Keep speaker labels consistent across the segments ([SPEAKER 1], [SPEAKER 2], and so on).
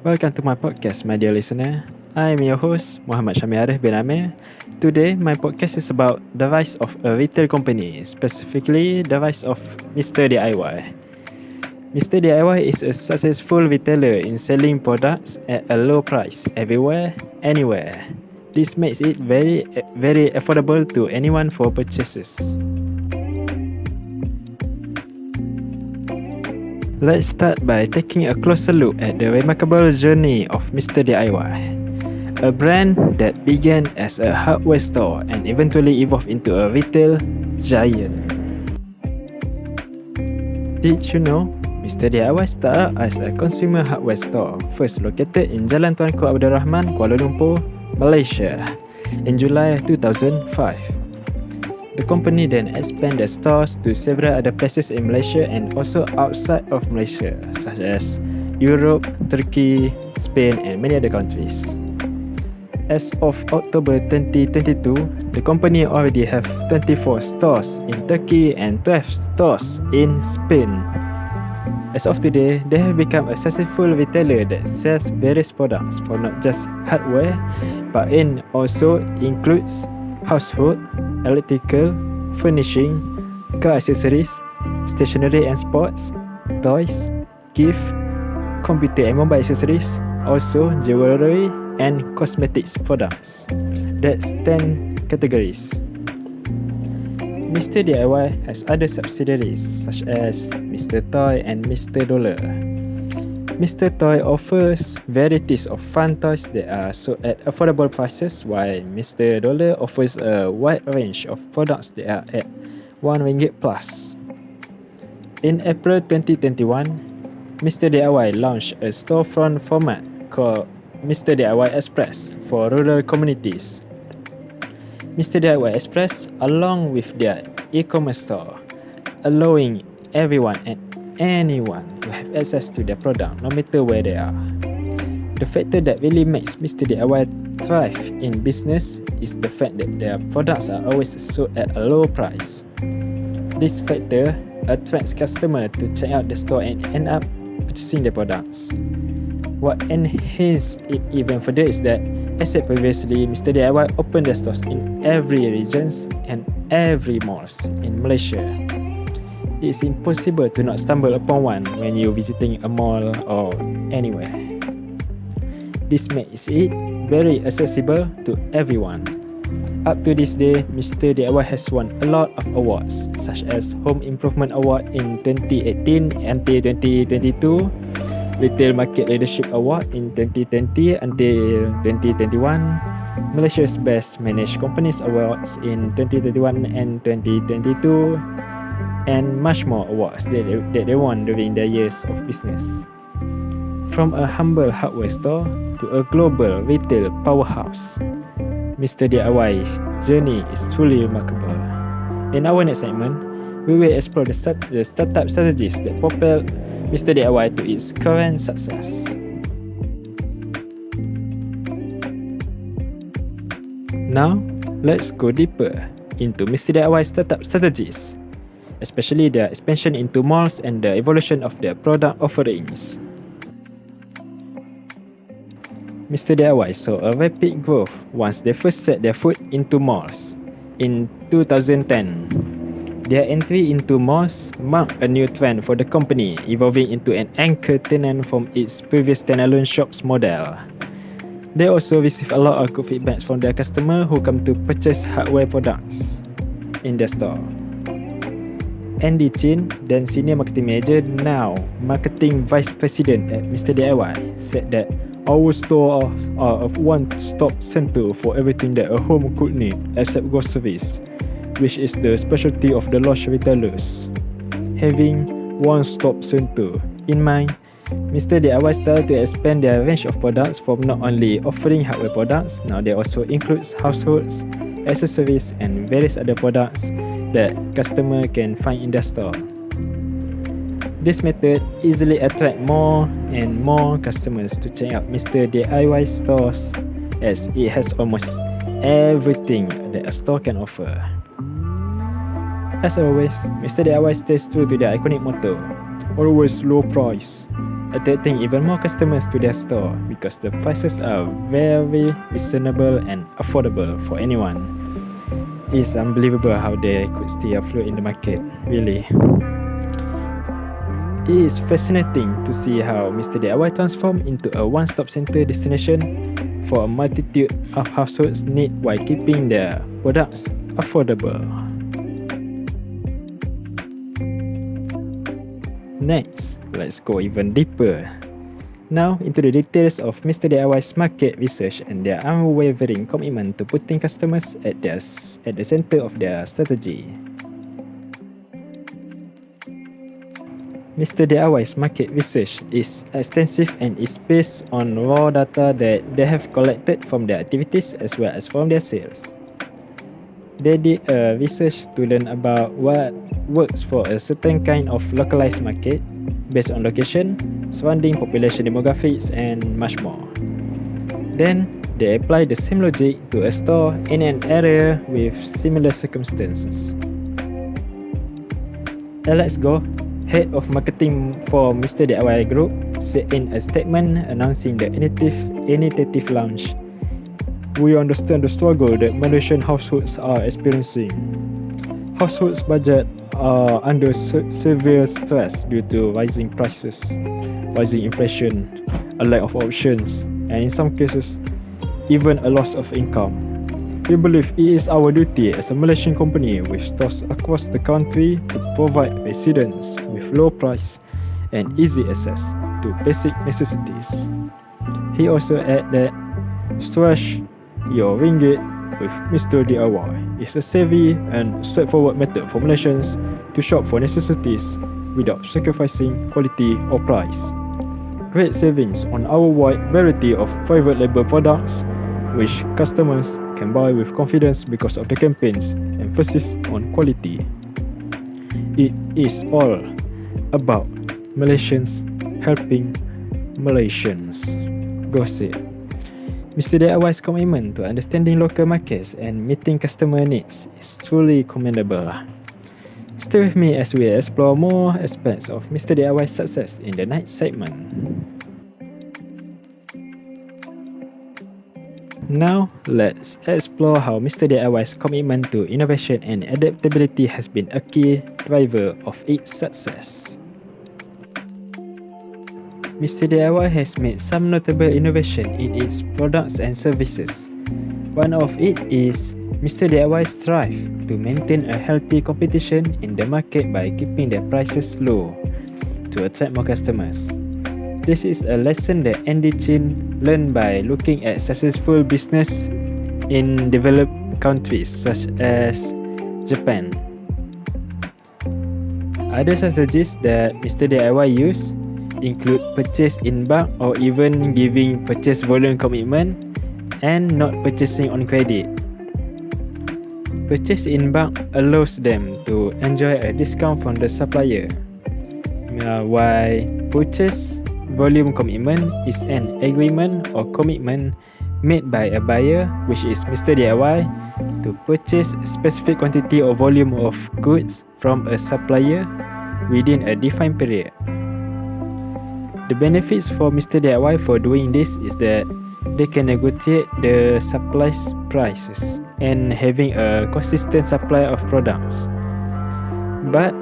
[SPEAKER 1] Welcome to my podcast, my dear listener. I am your host, Muhammad Arif bin Amir. Today, my podcast is about the rise of a retail company, specifically the rise of Mr.Diy. Mr.Diy is a successful retailer in selling products at a low price everywhere, anywhere. This makes it very affordable to anyone for purchases. Let's start by taking a closer look at the remarkable journey of Mr.Diy, a brand that began as a hardware store and eventually evolved into a retail giant. Did you know Mr.Diy started as a consumer hardware store, first located in Jalan Tuanku Abdul Rahman, Kuala Lumpur, Malaysia, in July 2005. The company then expanded stores to several other places in Malaysia and also outside of Malaysia, such as Europe, Turkey, Spain, and many other countries. As of October 2022, the company already have 24 stores in Turkey and 12 stores in Spain. As of today, they have become a successful retailer that sells various products for not just hardware, but also includes household, electrical, furnishing, car accessories, stationery and sports, toys, gift, computer and mobile accessories, also jewelry and cosmetics products. That's 10 categories. Mr.Diy has other subsidiaries such as Mr.Diy and Mr.Dollar. Mr.Diy offers varieties of fun toys that are sold at affordable prices, while Mr.Dollar offers a wide range of products that are at RM1 plus. In April 2021, Mr.Diy launched a storefront format called Mr.Diy Express for rural communities. Mr.Diy Express, along with their e-commerce store, allowing everyone and anyone to have access to their product no matter where they are. The factor that really makes Mr.Diy thrive in business is the fact that their products are always sold at a low price. This factor attracts customers to check out the store and end up purchasing their products. What enhanced it even further is that, as said previously, Mr.Diy opened their stores in every regions and every malls in Malaysia. It's impossible to not stumble upon one when you're visiting a mall or anywhere. This makes it very accessible to everyone. Up to this day, Mr.Diy has won a lot of awards such as Home Improvement Award in 2018 until 2022, Retail Market Leadership Award in 2020 until 2021, Malaysia's Best Managed Companies Awards in 2021 and 2022, and much more awards that they won during their years of business. From a humble hardware store to a global retail powerhouse, Mr.Diy's journey is truly remarkable. In our next segment, we will explore the startup strategies that propelled Mr.Diy to its current success. Now, let's go deeper into Mr.Diy's startup strategies, especially their expansion into malls and the evolution of their product offerings. Mr.Diy saw a rapid growth once they first set their foot into malls in 2010. Their entry into malls marked a new trend for the company, evolving into an anchor tenant from its previous standalone shops model. They also receive a lot of good feedback from their customers who come to purchase hardware products in their store. Andy Chin, then Senior Marketing Manager, now Marketing Vice President at Mr.Diy, said that our stores are a one-stop center for everything that a home could need except groceries, which is the specialty of the large retailers. Having one-stop center in mind, Mr.Diy started to expand their range of products from not only offering hardware products, now they also include households, accessories, and various other products that customer can find in their store. This method easily attract more and more customers to check out Mr.Diy stores, as it has almost everything that a store can offer. As always, Mr.Diy stays true to their iconic motto, always low price. attracting even more customers to their store because the prices are very reasonable and affordable for anyone. It's unbelievable how they could stay afloat in the market, really. It is fascinating to see how Mr.Diy transformed into a one-stop center destination for a multitude of households' needs while keeping their products affordable. Next, let's go even deeper. Now into the details of Mr.Diy's market research and their unwavering commitment to putting customers at the center of their strategy. Mr.Diy's market research is extensive and is based on raw data that they have collected from their activities as well as from their sales. They did a research to learn about what works for a certain kind of localized market based on location, surrounding population demographics, and much more. Then, they apply the same logic to a store in an area with similar circumstances. Alex Go, head of marketing for Mr.Diy Group, said in a statement announcing the initiative launch, "We understand the struggle that Malaysian households are experiencing. Households' budgets are under severe stress due to rising prices, rising inflation, a lack of options, and in some cases, even a loss of income. We believe it is our duty as a Malaysian company with stores across the country to provide residents with low price and easy access to basic necessities." He also added that "Slash your ringgit with Mr.Diy is a savvy and straightforward method for Malaysians to shop for necessities without sacrificing quality or price. Great savings on our wide variety of private label products, which customers can buy with confidence because of the campaign's emphasis on quality. It is all about Malaysians helping Malaysians," Go said. Mr.Diy's commitment to understanding local markets and meeting customer needs is truly commendable. Stay with me as we explore more aspects of Mr.Diy's success in the next segment. Now, let's explore how Mr.Diy's commitment to innovation and adaptability has been a key driver of its success. Mr.Diy has made some notable innovation in its products and services. One of it is Mr.Diy's strive to maintain a healthy competition in the market by keeping their prices low to attract more customers. This is a lesson that Andy Chin learned by looking at successful business in developed countries such as Japan. Other strategies that Mr.Diy used include purchase in bulk or even giving purchase volume commitment and not purchasing on credit. Purchase in bulk allows them to enjoy a discount from the supplier, while purchase volume commitment is an agreement or commitment made by a buyer, which is Mr.Diy, to purchase a specific quantity or volume of goods from a supplier within a defined period. The benefits for Mr.Diy for doing this is that they can negotiate the supply prices and having a consistent supply of products. But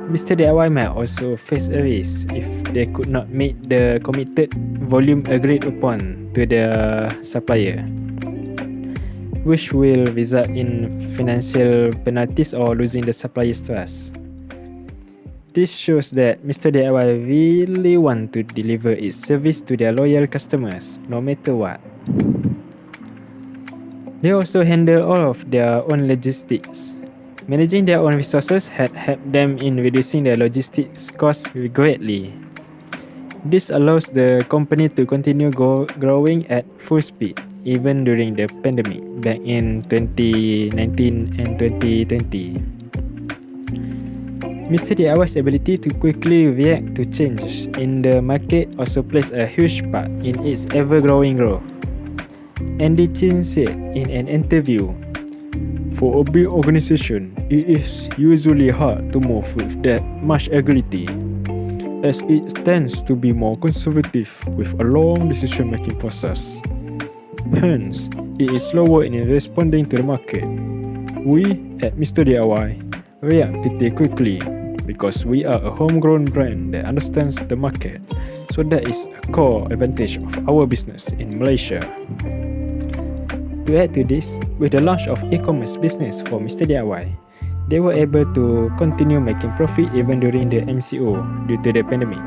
[SPEAKER 1] Mr.Diy might also face a risk if they could not meet the committed volume agreed upon to the supplier, which will result in financial penalties or losing the supplier's trust. This shows that Mr.Diy really want to deliver its service to their loyal customers, no matter what. They also handle all of their own logistics. Managing their own resources had helped them in reducing their logistics costs greatly. This allows the company to continue growing at full speed, even during the pandemic back in 2019 and 2020. Mr.Diy's ability to quickly react to changes in the market also plays a huge part in its ever-growing growth. Andy Chin said in an interview, "For a big organization, it is usually hard to move with that much agility. as it tends to be more conservative with a long decision-making process. Hence, it is slower in responding to the market. We at Mr.Diy react pretty quickly because we are a homegrown brand that understands the market, so that is a core advantage of our business in Malaysia. To add to this, with the launch of e-commerce business for Mr.Diy, they were able to continue making profit even during the MCO due to the pandemic.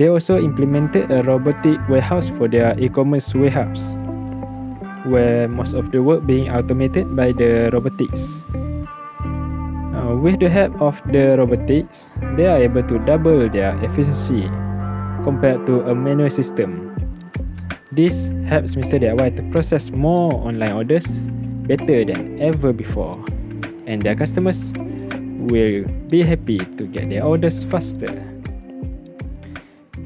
[SPEAKER 1] They also implemented a robotic warehouse for their e-commerce warehouse, where most of the work being automated by the robotics. With the help of the robotics, they are able to double their efficiency compared to a manual system. This helps Mr.Diy to process more online orders better than ever before, and their customers will be happy to get their orders faster.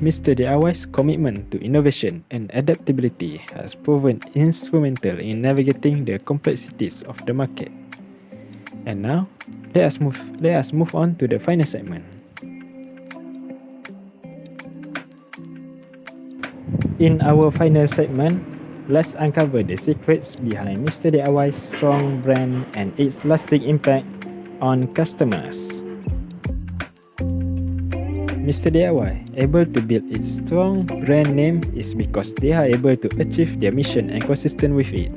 [SPEAKER 1] Mr.Diy's commitment to innovation and adaptability has proven instrumental in navigating the complexities of the market. And now, let us move on to the final segment. In our final segment, let's uncover the secrets behind Mr.Diy's strong brand and its lasting impact on customers. Mr.Diy able to build its strong brand name is because they are able to achieve their mission and consistent with it.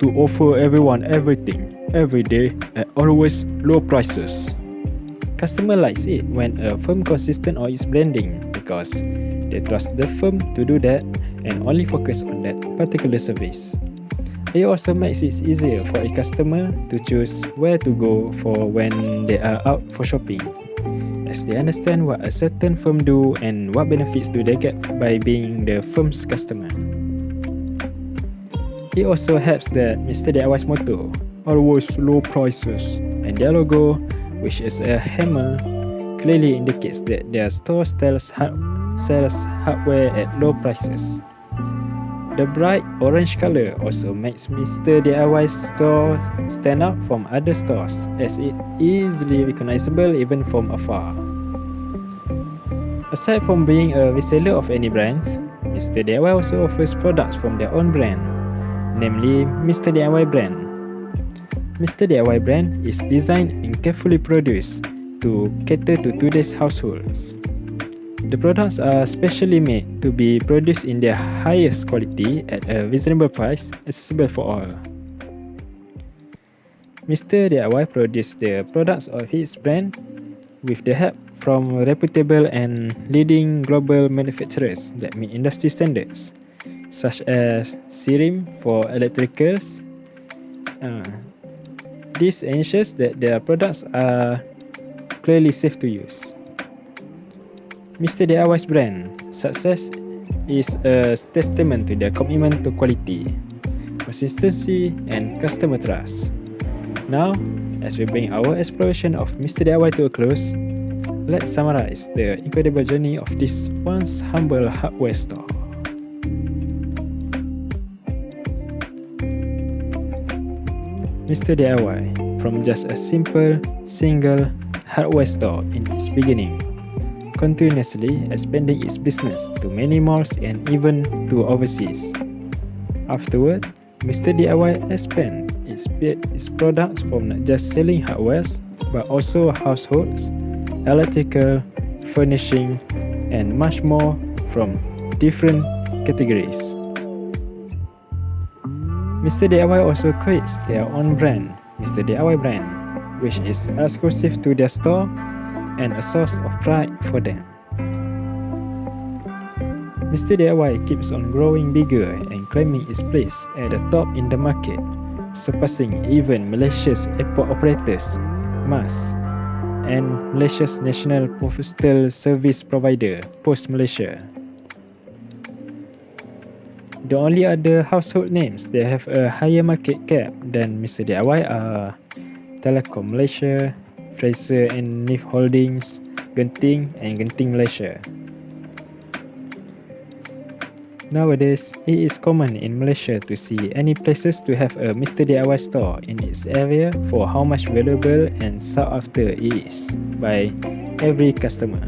[SPEAKER 1] To offer everyone everything, every day, at always low prices. Customer likes it when a firm consistent on its branding because they trust the firm to do that and only focus on that particular service. It also makes it easier for a customer to choose where to go for when they are out for shopping, as they understand what a certain firm do and what benefits do they get by being the firm's customer. It also helps that Mr.Diy's motto, always low prices, and their logo, which is a hammer, clearly indicates that their store sells hardware at low prices. The bright orange color also makes Mr.Diy's store stand out from other stores, as it is easily recognizable even from afar. Aside from being a reseller of any brands, Mr.Diy also offers products from their own brand, namely Mr.Diy brand. Mr.Diy brand is designed and carefully produced to cater to today's households. The products are specially made to be produced in their highest quality at a reasonable price, accessible for all. Mr.Diy produces the products of his brand with the help from reputable and leading global manufacturers that meet industry standards, such as Syahmi for electricals. This ensures that their products are clearly safe to use. Mr.Diy's brand success is a testament to their commitment to quality, consistency, and customer trust. Now, as we bring our exploration of Mr.Diy to a close, let's summarize the incredible journey of this once humble hardware store. Mr.Diy, from just a simple, single hardware store in its beginning, continuously expanding its business to many malls and even to overseas. Afterward, Mr.Diy expanded its products from not just selling hardwares, but also households, electrical, furnishing, and much more from different categories. Mr.Diy also creates their own brand, Mr.Diy brand, which is exclusive to their store and a source of pride for them. Mr.Diy keeps on growing bigger and claiming its place at the top in the market, surpassing even Malaysia's airport operators, MAS, and Malaysia's national postal service provider, Post Malaysia. The only other household names that have a higher market cap than Mr.Diy are Telekom Malaysia, Fraser and Nif Holdings, Genting, and Genting Malaysia. Nowadays, it is common in Malaysia to see any places to have a Mr.Diy store in its area for how much valuable and sought after it is by every customer.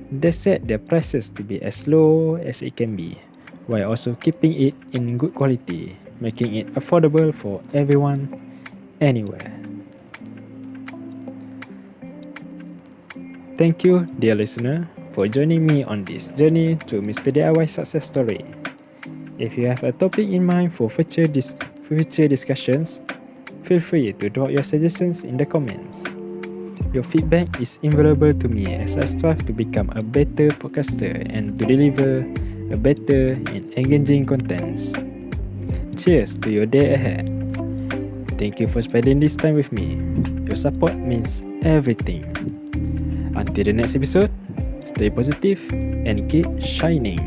[SPEAKER 1] They set their prices to be as low as it can be, while also keeping it in good quality, making it affordable for everyone, anywhere. Thank you, dear listener, for joining me on this journey to Mr.Diy success story. If you have a topic in mind for future discussions, feel free to drop your suggestions in the comments. Your feedback is invaluable to me as I strive to become a better podcaster and to deliver a better and engaging contents. Cheers to your day ahead. Thank you for spending this time with me. Your support means everything. Until the next episode, stay positive and keep shining.